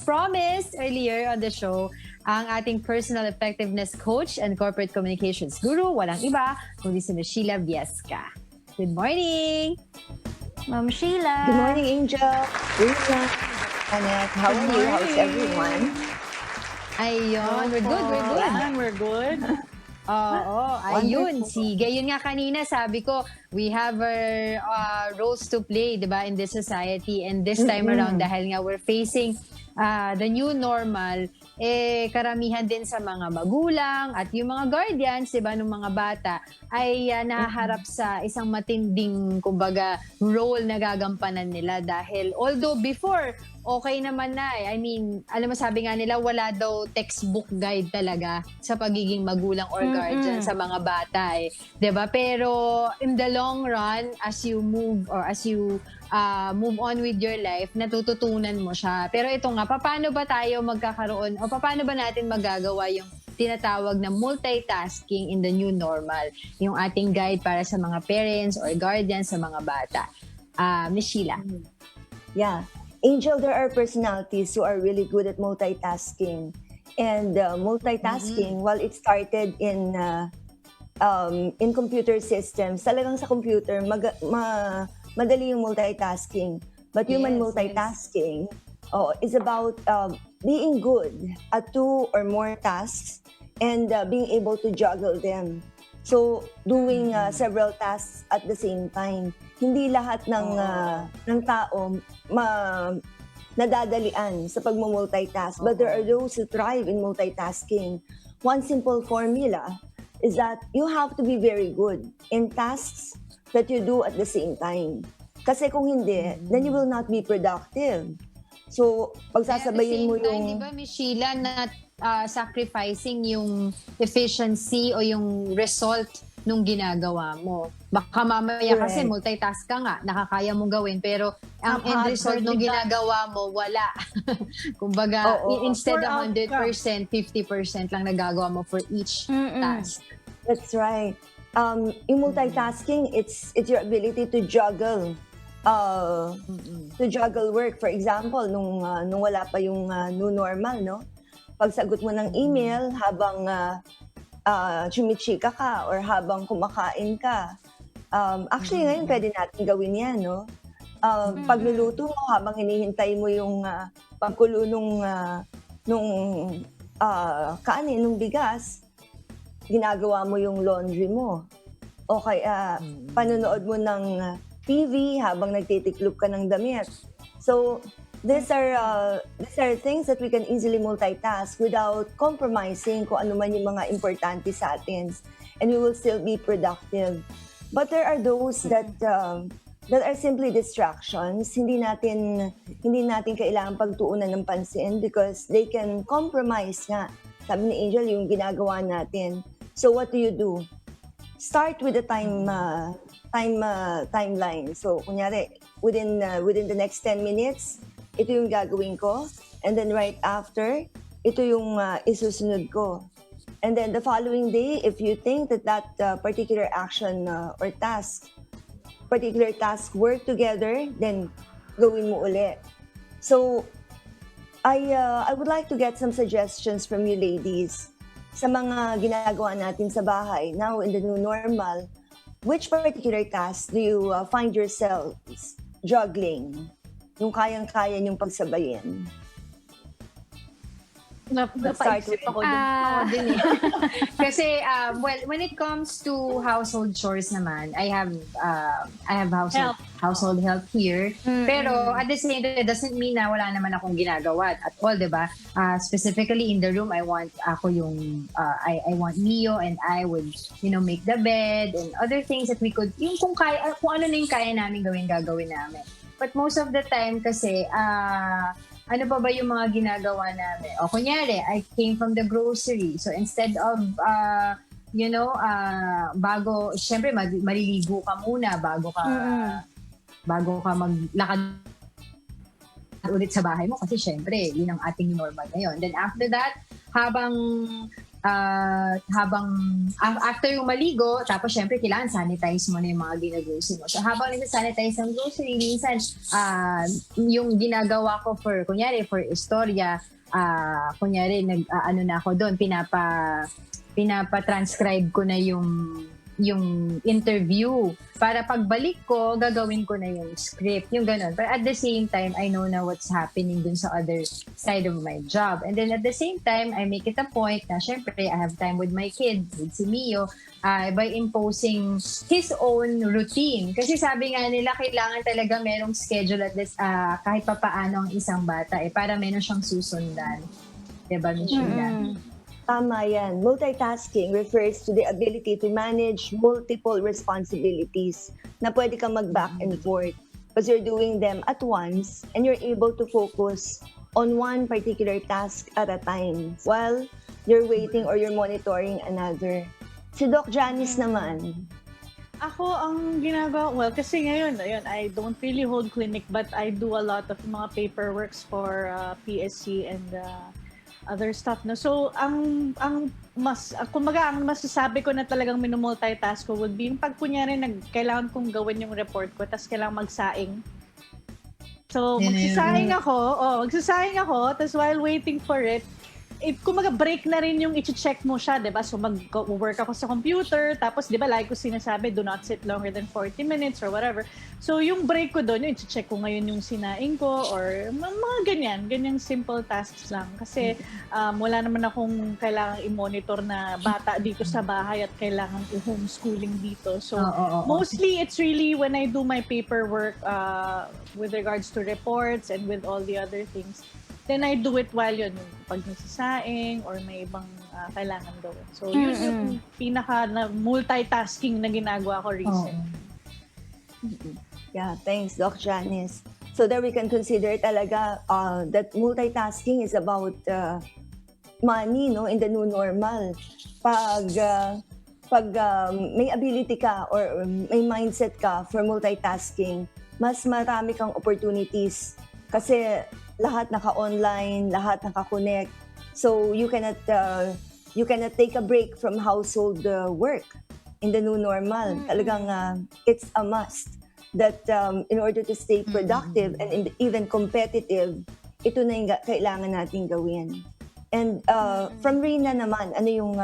promised earlier on the show, ang ating personal effectiveness coach and corporate communications guru, walang iba, kundi si Ms. Sheila Viesca. Good morning! Ma'am Sheila. Good morning, Angel. Good morning, Annette. How are you? How's everyone? Ayun, we're good, we're good. We're good. Oo, ayun. Sige, yun nga kanina, sabi ko, we have our roles to play, di ba, in this society. And this time around, dahil nga we're facing the new normal, karamihan din sa mga magulang at yung mga guardians, di ba, ng mga bata, ay nahaharap sa isang matinding, kumbaga, role na gagampanan nila. Dahil, although before, okay naman na eh. I mean, alam mo, sabi nga nila, wala daw textbook guide talaga sa pagiging magulang or guardian sa mga bata eh. 'Di ba? Pero in the long run, as you move on with your life, natututunan mo siya. Pero ito nga, paano ba tayo magkakaroon o paano ba natin magagawa yung tinatawag na multitasking in the new normal? Yung ating guide para sa mga parents or guardians sa mga bata. Ms. Sheila. Yeah. Angel, there are personalities who are really good at multitasking. And multitasking, while it started in computer systems, talagang sa computer, madali yung multitasking. But human multitasking is about being good at 2 or more tasks and being able to juggle them. So, doing several tasks at the same time. Hindi lahat ng tao nadadalian sa pagmumultitask. But there are those who thrive in multitasking. One simple formula is that you have to be very good in tasks that you do at the same time. Kasi kung hindi, then you will not be productive. So, pagsasabayin mo yung... Di ba, Ms. Sheila, na sacrificing yung efficiency o yung result nung ginagawa mo. Baka mamaya kasi multitask ka nga, nakakaya mong gawin, pero ang end result nung ginagawa mo, wala. Kumbaga, instead of 100%, 50% lang nagagawa mo for each task. That's right. Yung multitasking, it's your ability to juggle. To juggle work. For example, nung wala pa yung new normal, no? Pagsagot mo ng email habang chumichika ka or habang kumakain ka. Actually, ngayon pwede natin gawin yan, no? Pagluluto mo, habang hinihintay mo yung pagkulo nung kanin, nung bigas, ginagawa mo yung laundry mo. O kaya, panonood mo ng TV habang nagtitiklop ka ng damit. So, these are things that we can easily multitask without compromising kung ano man yung mga importante sa atin, and we will still be productive. But there are those that are simply distractions. Hindi natin kailangan pagtuunan ng pansin because they can compromise nga. Sabi ni Angel, yung ginagawa natin. So what do? Start with the timeline. So kunyari, within the next 10 minutes, ito yung gagawin ko. And then right after, ito yung isusunod ko. And then the following day, if you think that particular action or particular task work together, then gawin mo ulit. So, I would like to get some suggestions from you ladies sa mga ginagawa natin sa bahay. Now, in the new normal, which particular task do you find yourselves juggling? Yung kayang-kaya niyong pagsabayin. Napaisip ako din. Kasi, when it comes to household chores naman, I have household help here. Pero at the same time, it doesn't mean na wala naman akong ginagawa at all, diba? Specifically in the room, I want Mio and I would, make the bed and other things that we could, yung kung ano na yung kaya namin gagawin namin. But most of the time kasi, ano pa ba yung mga ginagawa namin? O kunyari, I came from the grocery. So instead of, syempre maliligo ka muna bago ka maglakad ulit sa bahay mo kasi syempre, yun ang ating normal ngayon. Then after that, habang after yung maligo, tapos syempre kailangan sanitize mo na yung mga ginagrocery mo. So habang nagsasanitize ng grocery, minsan yung ginagawa ko kunyari for istorya, kunyari ano na ako doon, pinapa-transcribe ko na yung interview para pagbalik ko, gagawin ko na yung script, yung ganun. But at the same time, I know na what's happening dun sa other side of my job. And then at the same time, I make it a point na syempre, I have time with my kid, with si Mio, by imposing his own routine. Kasi sabi nga nila, kailangan talaga merong schedule at this, kahit papaano ang isang bata, para meron siyang susundan. Diba, Michelle? Tama yan. Multitasking refers to the ability to manage multiple responsibilities na pwede kang mag-back and forth because you're doing them at once and you're able to focus on one particular task at a time while you're waiting or you're monitoring another. Si Doc Janice naman. Ako, ang ginagawa, kasi ngayon, I don't really hold clinic but I do a lot of mga paperworks for PSC and other stuff, no? So, ang masasabi ko na talagang minumultitask ko would be yung pag kunyari kailangan kong gawin yung report ko tapos kailangan magsaing. So, magsasaing ako, tapos while waiting for it, kumaga break na rin yung i-check mo siya, di ba? So, mag-work ako sa computer, tapos, di ba, like ko sinasabi, do not sit longer than 40 minutes or whatever. So, yung break ko doon, yung i-check ko ngayon yung sinaing ko or mga ganyang simple tasks lang. Kasi, wala naman akong kailangang i-monitor na bata dito sa bahay at kailangan i-homeschooling dito. So, mostly, it's really when I do my paperwork with regards to reports and with all the other things, then I do it while pag nagsasaing or may ibang kailangan gawin. So, yun yung pinaka multitasking na ginagawa ko recently. Yeah, thanks, Doc Janice. So there we can consider talaga that multitasking is about money, no, in the new normal. Pag may ability ka or may mindset ka for multitasking, mas marami kang opportunities kasi lahat naka-online, lahat naka-connect. So you cannot take a break from household work in the new normal. Talagang it's a must that in order to stay productive and even competitive, ito na yung kailangan nating gawin. And from Rina naman, ano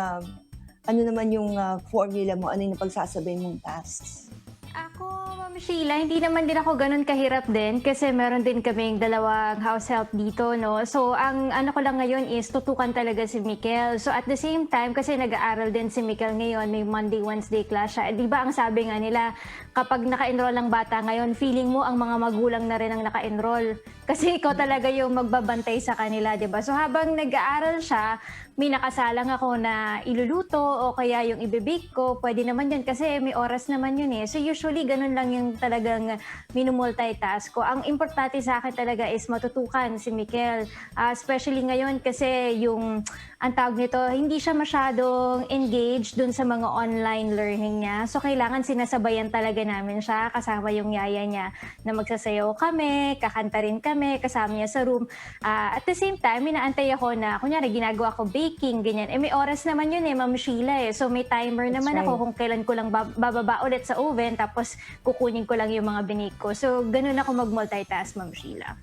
naman yung formula mo? Ano yung pagsasabay mong tasks? Ako, Ma'am Sheila, hindi naman din ako ganun kahirap din kasi meron din kaming dalawang house help dito, no? So, ang ano ko lang ngayon is tutukan talaga si Mikel. So, at the same time, kasi nag-aaral din si Mikel ngayon, may Monday, Wednesday class siya. Di ba ang sabi nga nila, kapag naka-enroll ang bata ngayon, feeling mo ang mga magulang na rin ang naka-enroll. Kasi ikaw talaga yung magbabantay sa kanila, di ba? So, habang nag-aaral siya, may nakasalang ako na iluluto o kaya yung ibibake ko, pwede naman yun kasi may oras naman yun eh. So usually ganun lang yung talagang minumultitask ko. Ang importante sa akin talaga is matutukan si Mikel. Especially ngayon kasi yung ang tawag nito, hindi siya masyadong engaged dun sa mga online learning niya. So kailangan sinasabayan talaga namin siya kasama yung yaya niya na magsasayaw kami, kakanta rin kami, kasama niya sa room. At the same time, inaantay ako na, kunyari, ginagawa ko baking, ganyan. May oras naman yun Ma'am Sheila eh. So may timer naman ako kung kailan ko lang bababa ulit sa oven, tapos kukunin ko lang yung mga binake ko. So ganun ako mag-multitask, Ma'am Sheila.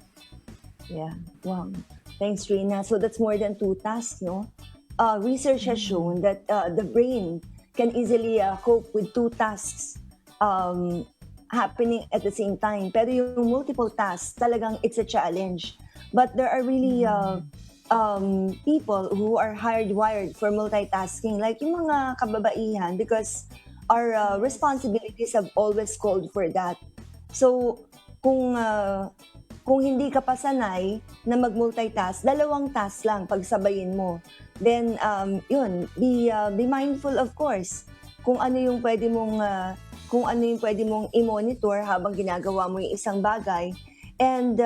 Yeah, wow. Thanks, Rina. So that's more than 2 tasks, no? Research has shown that the brain can easily cope with 2 tasks happening at the same time. Pero yung multiple tasks, talagang it's a challenge. But there are really people who are hardwired for multitasking, like yung mga kababaihan, because our responsibilities have always called for that. So, kung hindi ka pa sanay na mag-multitask, 2 tasks lang pagsabayin mo. Then, be mindful of course kung ano yung pwede mong i-monitor habang ginagawa mo yung isang bagay. And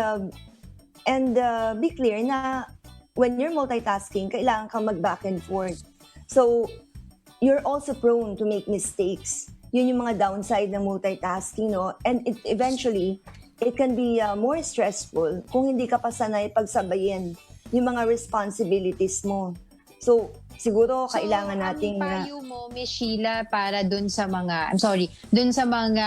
be clear na when you're multitasking, kailangan kang mag-back and forth. So, you're also prone to make mistakes. Yun yung mga downside ng multitasking, no? And eventually, it can be more stressful kung hindi ka pa sanay pagsabayin yung mga responsibilities mo. So, siguro kailangan nating ang payo mo, Miss Sheila, para dun sa mga, dun sa mga,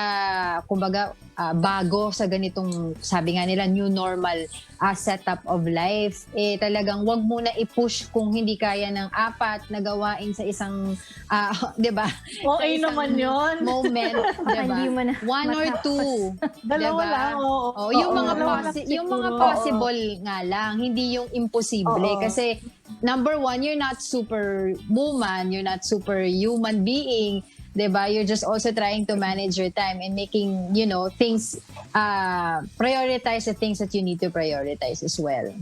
kumbaga, bago sa ganitong, sabi nga nila, new normal setup of life, talagang wag mo na i-push kung hindi kaya ng 4 na gawain sa isang, di ba? Okay naman yun. Moment, di ba? Hindi mo na 1 or 2. Dalawa diba? lang, oo. Yung Oo, mga dalawa lang yung mga siguro. possible nga lang, hindi yung imposible. Oo. Kasi number 1, you're not super woman, you're not super human being, 'di ba? You're just also trying to manage your time and making, things prioritize the things that you need to prioritize as well.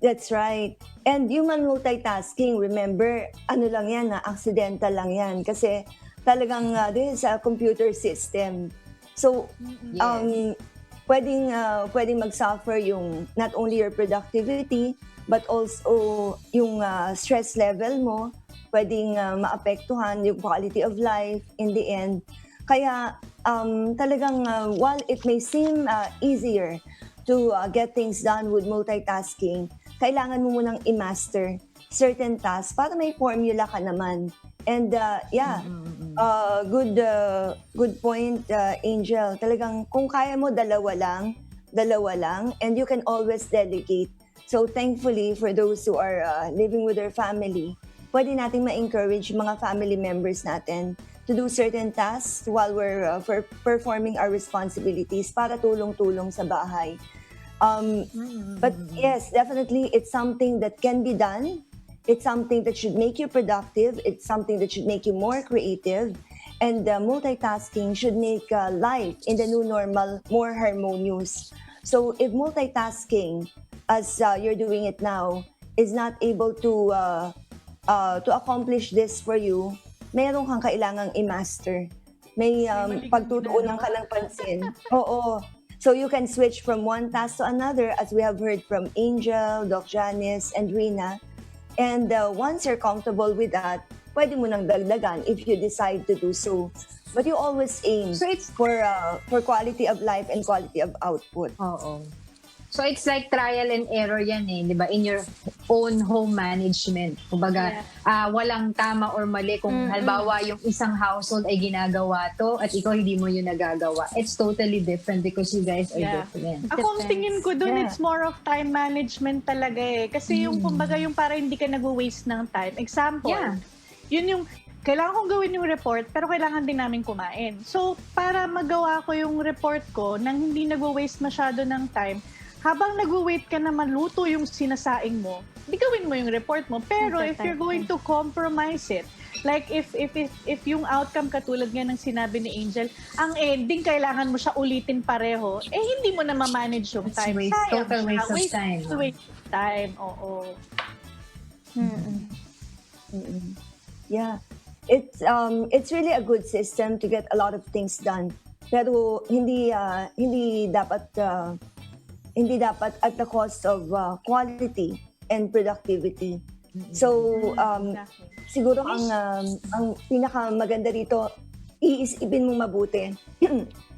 That's right. And human multitasking, remember, ano lang yan, accidental lang yan. Kasi talagang this is a computer system. So, Yes. pwedeng mag-suffer yung not only your productivity, but also yung stress level mo, pwedeng maapektuhan yung quality of life in the end. Kaya talagang while it may seem easier to get things done with multitasking, kailangan mo munang i-master certain tasks para may formula ka naman. And good point, Angel. Talagang kung kaya mo, dalawa lang, and you can always delegate. So thankfully, for those who are living with their family, pwede nating ma-encourage mga family members natin to do certain tasks while we're performing our responsibilities para tulong-tulong sa bahay. But yes, definitely, it's something that can be done. It's something that should make you productive. It's something that should make you more creative. And multitasking should make life in the new normal more harmonious. So if multitasking, as you're doing it now, is not able to accomplish this for you, meron kang kailangang i-master. May pagtutuunan ka ng pansin. Oo. So you can switch from one task to another, as we have heard from Angel, Doc Janice, and Rina. And once you're comfortable with that, pwede mo nang dagdagan if you decide to do so. But you always aim So it's for quality of life and quality of output. Oo. So it's like trial and error yan 'di ba? In your own home management. Kumbaga, walang tama or mali kung halimbawa yung isang household ay ginagawa to at ikaw hindi mo yun nagagawa. It's totally different because you guys are different. Ako, ang tingin ko dun, it's more of time management talaga eh. Kasi yung, kumbaga, yung para hindi ka nag-waste ng time. Example, yun yung, kailangan kong gawin yung report, pero kailangan din namin kumain. So, para magawa ko yung report ko nang hindi nag-waste masyado ng time, habang nag-wait ka na maluto yung sinasaing mo, di gawin mo yung report mo. Pero if you're going to compromise it, like if yung outcome katulad nga ng sinabi ni Angel, ang ending kailangan mo siya ulitin pareho, hindi mo na ma-manage yung It's time. total waste of time. Waste of time, oo. Yeah. It's really a good system to get a lot of things done. Pero hindi dapat at the cost of quality and productivity. So, siguro ang pinakamaganda dito, iisipin mo mabuti.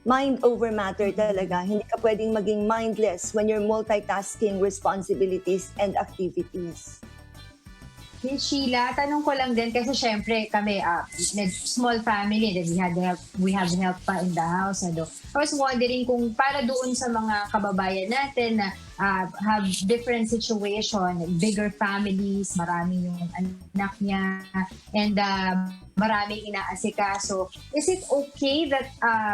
Mind over matter talaga. Hindi ka pwedeng maging mindless when you're multitasking responsibilities and activities. Miss Sheila, tanong ko lang din kasi syempre kami small family that we have help pa in the house. I was wondering kung para doon sa mga kababayan natin na have different situation, bigger families, marami yung anak niya, and maraming inaasikaso. Is it okay that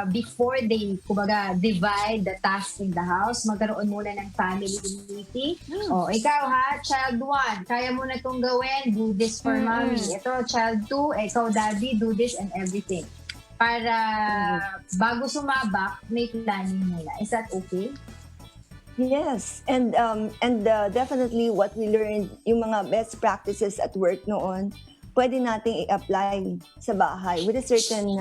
before they, kumbaga, divide the task in the house, magkaroon muna ng family meeting? O, ikaw child 1, kaya mo na itong gawin, do this for mommy. Ito, child 2, ikaw daddy, do this and everything. Para bago sumabak, may planning muna. Is that okay? Yes, and definitely what we learned, yung mga best practices at work noon, pwede nating i-apply sa bahay with a certain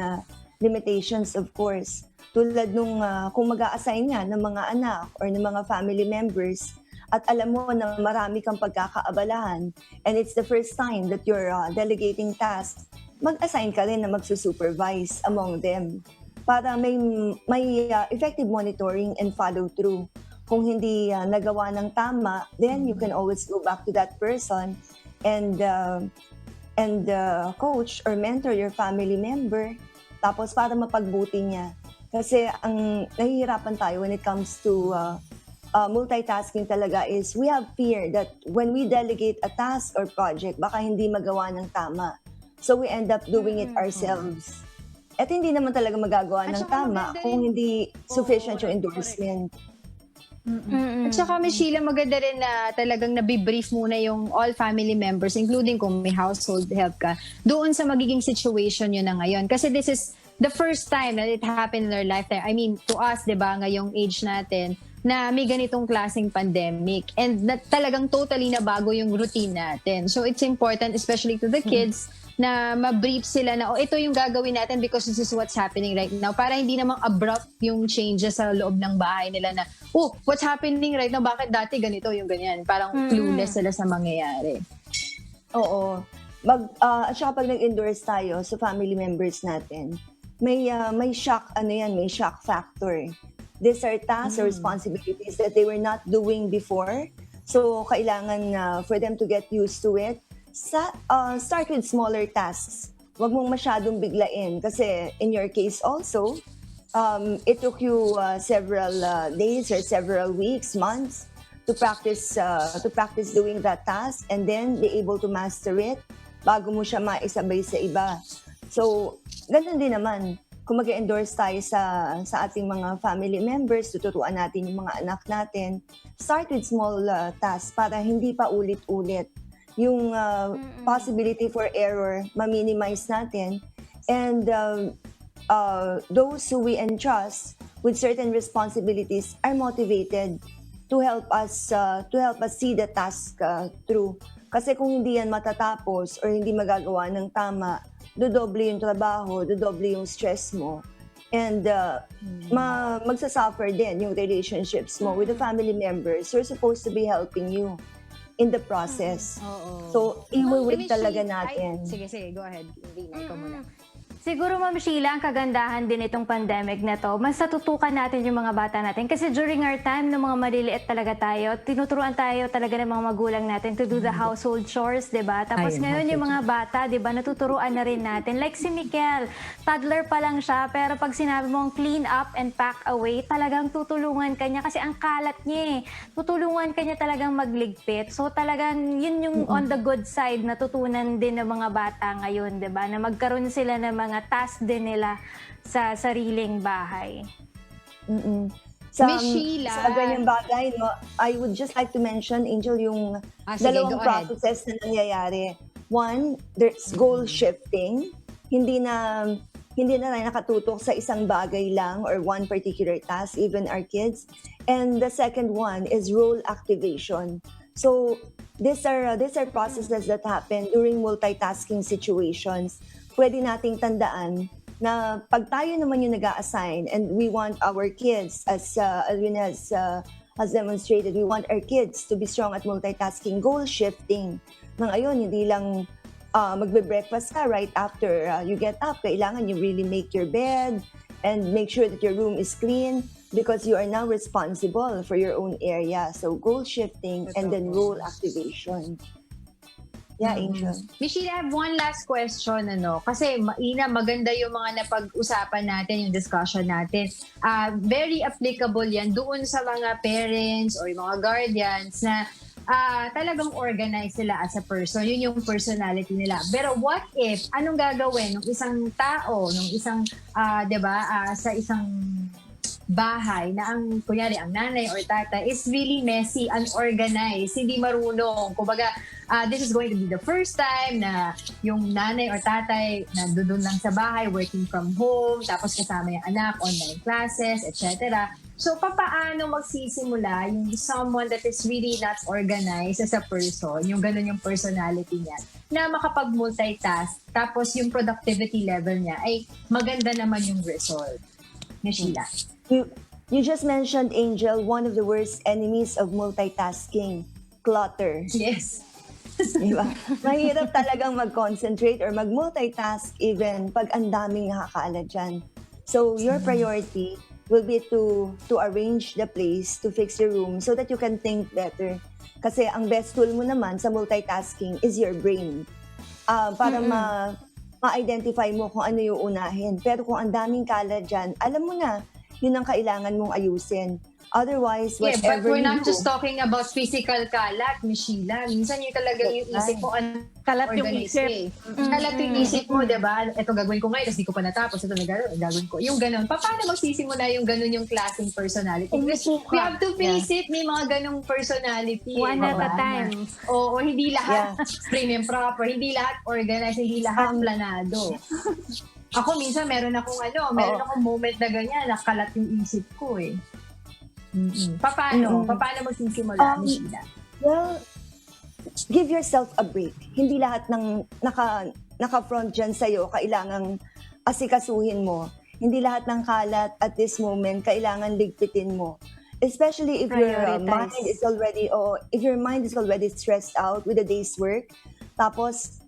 limitations, of course. Tulad nung kung mag-a-assign nga ng mga anak or ng mga family members at alam mo na marami kang pagkakaabalahan and it's the first time that you're delegating tasks, mag-assign ka rin na magsusupervise among them para may effective monitoring and follow-through. Kung hindi nagawa ng tama, then you can always go back to that person and coach or mentor your family member, tapos para mapagbuti niya. Kasi ang nahihirapan tayo when it comes to multitasking talaga is we have fear that when we delegate a task or project, baka hindi magawa ng tama. So we end up doing it ourselves. At hindi naman talaga magagawa At ng saka tama maganda kung rin- hindi sufficient yung correct, endorsement. At saka, Miss Sheila, maganda rin na talagang nabibrief muna yung all family members, including kung may household help ka, doon sa magiging situation yun na ngayon. Kasi this is the first time that it happened in our lifetime. I mean, to us, di ba, ngayong age natin, na may ganitong klaseng pandemic. And na, talagang totally na bago yung routine natin. So it's important, especially to the kids, na ma-brief sila na, ito yung gagawin natin because this is what's happening right now. Para hindi namang abrupt yung changes sa loob ng bahay nila na, what's happening right now? Bakit dati ganito yung ganyan? Parang clueless sila sa mangyayari. Oo. At saka pag nag-endorse tayo sa family members natin, may shock, may shock factor. These are tasks or responsibilities that they were not doing before. So, kailangan for them to get used to it. Start with smaller tasks. Huwag mong masyadong biglain. Kasi in your case also, it took you several days or several weeks, months to practice doing that task and then be able to master it bago mo siya maisabay sa iba. So, ganun din naman. Kung mag-endorse tayo sa ating mga family members, tuturuan natin yung mga anak natin, start with small tasks para hindi pa ulit-ulit. Yung possibility for error, ma-minimize natin. And those who we entrust with certain responsibilities are motivated to help us see the task through. Kasi kung hindi yan matatapos or hindi magagawa ng tama, dodoble yung trabaho, dodoble yung stress mo. And magsasuffer din yung relationships mo with the family members who are supposed to be helping you in the process. So, iwi-wait talaga natin. Sige, go ahead. Rina, ikaw muna. Siguro, Ma'am Sheila, ang kagandahan din itong pandemic na to, mas natutukan natin yung mga bata natin. Kasi during our time, nung mga maliliit talaga tayo, tinuturuan tayo talaga ng mga magulang natin to do the household chores, di ba? Tapos Ayun, ngayon yung mga bata, di ba, natuturuan na rin natin. Like si Mikel, toddler pa lang siya, pero pag sinabi mong clean up and pack away, talagang tutulungan ka niya kasi ang kalat niya eh. Tutulungan ka niya talagang magligpit. So talagang yun yung on the good side, natutunan din ng mga bata ngayon, di ba? Na magkaroon sila ng mga task din nila sa sariling bahay. Miss Sheila. Sa ganyang bagay, no, I would just like to mention, Angel, yung Sige, dalawang go ahead. processes na nangyayari. One, there's goal shifting. Hindi na tayo nakatutok sa isang bagay lang or one particular task, even our kids. And the second one is role activation. So these are processes that happen during multitasking situations. Pwede nating tandaan na pag tayo naman yung nag-a-assign and we want our kids, as Alwin has demonstrated, we want our kids to be strong at multitasking, goal shifting. Na ngayon, hindi lang magbe-breakfast ka right after you get up. Kailangan you really make your bed and make sure that your room is clean because you are now responsible for your own area. So goal shifting and then role activation. Yeah, Angel. Miss Sheila, I have one last question, kasi maganda yung mga napag-usapan natin, yung discussion natin. Very applicable yan doon sa mga parents or yung mga guardians na talagang organized sila as a person. Yun yung personality nila. Pero what if, anong gagawin ng isang tao, ng isang, sa isang bahay na kunyari, ang nanay or tatay is really messy, unorganized, hindi marunong. Kumbaga, this is going to be the first time na yung nanay or tatay na doon lang sa bahay, working from home, tapos kasama yung anak, online classes, etc. So, papaano magsisimula yung someone that is really not organized as a person, yung ganun yung personality niya, na makapag-multitask, tapos yung productivity level niya ay maganda naman yung result. Miss Sheila. You just mentioned, Angel, one of the worst enemies of multitasking, clutter. Yes. Diba? Mahirap talagang mag-concentrate or mag-multitask even pag ang daming nakakaala dyan. So your priority will be to arrange the place, to fix your room so that you can think better. Kasi ang best tool mo naman sa multitasking is your brain. Para ma-identify mo kung ano yung unahin. Pero kung ang daming kalat dyan, alam mo na, yun ang kailangan mong ayusin. Otherwise, Yeah, but whatever we're you not do, just talking about physical kalat, Miss Sheila. Minsan yung talagang yung isip mo, Kalat yung organize isip. Kalat yung isip mo, diba? Ito gagawin ko ngayon, tapos di ko pa natapos. Ito gagawin ko. Yung ganun. Paano magsisimula yung ganun yung klaseng personality? Because we have to face it, may mga ganung personality. One at a time. Oo, hindi lahat prim and proper, hindi lahat organized, hindi lahat planado. Ako minsan meron akong moment na ganyan, nakalat yung isip ko eh. Paano magsisimula, Miss Sheila? well, give yourself a break. Hindi lahat ng naka-front dyan sa'yo kailangang asikasuhin mo. Hindi lahat ng kalat at this moment kailangan ligpitin mo. Especially if your mind is already stressed out with the day's work. Tapos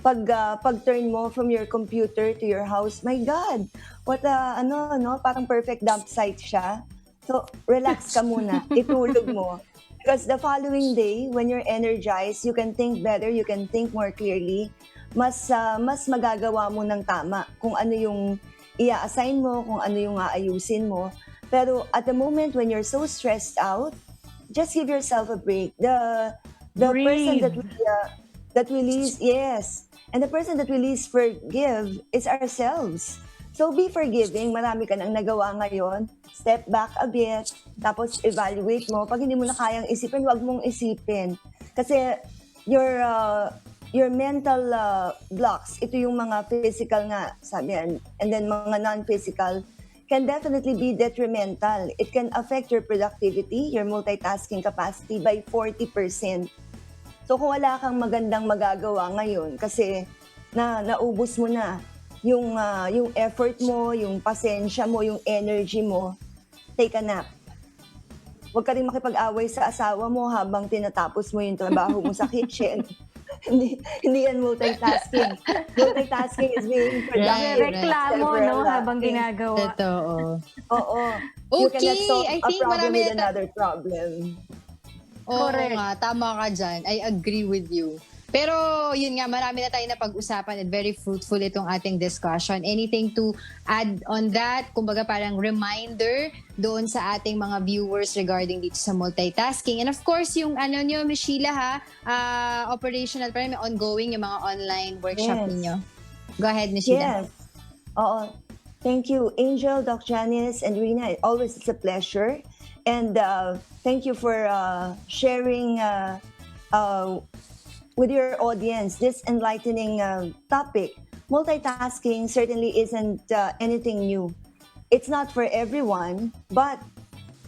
pag-turn mo from your computer to your house, my God, what parang perfect dump site siya. So, relax ka muna, itulog mo. Because the following day, when you're energized, you can think better, you can think more clearly. Mas magagawa mo ng tama kung ano yung i-assign mo, kung ano yung aayusin mo. Pero at the moment when you're so stressed out, just give yourself a break. The person that we least, and the person that we least forgive is ourselves. So be forgiving. Marami ka nang nagawa ngayon. Step back a bit. Tapos evaluate mo. Pag hindi mo na kayang isipin, wag mong isipin. Kasi your mental blocks, ito yung mga physical nga, sabi yan. And then mga non-physical can definitely be detrimental. It can affect your productivity, your multitasking capacity by 40%. So kung wala kang magandang magagawa ngayon kasi naubos mo na yung effort mo, yung pasensya mo, yung energy mo, take a nap. Huwag ka rin makipag-away sa asawa mo habang tinatapos mo yung trabaho mo sa kitchen. hindi yan multitasking. Multitasking is being productive. Reklamo, no, habang ginagawa. Totoo. Oo. You Okay, cannot solve I a think problem marami with na another problem. Oo Correct. nga, tama ka dyan. I agree with you. Pero yun nga, marami na tayo na pag-usapan at very fruitful itong ating discussion. Anything to add on that? Kumbaga parang reminder doon sa ating mga viewers regarding dito sa multitasking. And of course, yung nyo, Miss Sheila operational pa rin, may ongoing yung mga online workshop ninyo. Go ahead, Miss Sheila. Yes. Oo. Thank you, Angel, Doc Janice, and Rina. Always it's a pleasure. And thank you for sharing with your audience this enlightening topic. Multitasking certainly isn't anything new. It's not for everyone, but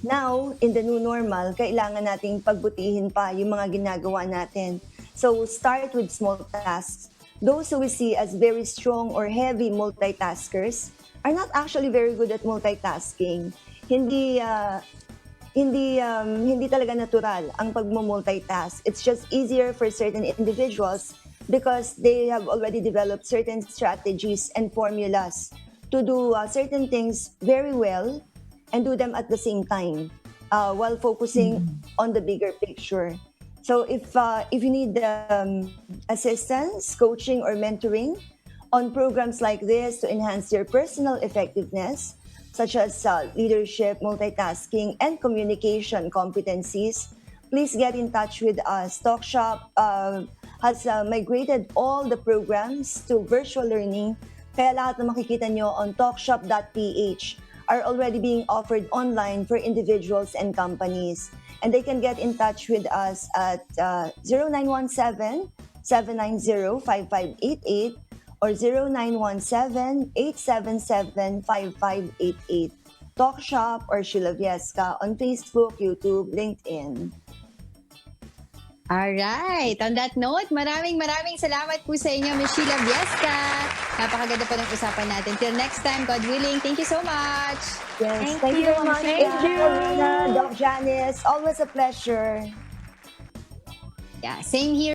now, in the new normal, kailangan nating pagbutihin pa yung mga ginagawa natin. So start with small tasks. Those who we see as very strong or heavy multitaskers are not actually very good at multitasking. Hindi talaga natural ang pagmo-multitask. It's just easier for certain individuals because they have already developed certain strategies and formulas to do certain things very well and do them at the same time while focusing on the bigger picture. So if you need assistance, coaching, or mentoring on programs like this to enhance your personal effectiveness, such as leadership, multitasking, and communication competencies, please get in touch with us. TalkShop has migrated all the programs to virtual learning, kaya lahat na makikita nyo on talkshop.ph are already being offered online for individuals and companies. And they can get in touch with us at 0917-790-5588 or 0917-877-5588. TalkShop or Sheila Viesca on Facebook, YouTube, LinkedIn. Alright. On that note, maraming salamat po sa inyo, Ms. Sheila Viesca. Napakaganda po ng usapan natin. Till next time, God willing. Thank you so much. Yes, thank you very much. Thank you. Rina, Doc Janice, always a pleasure. Yeah, same here.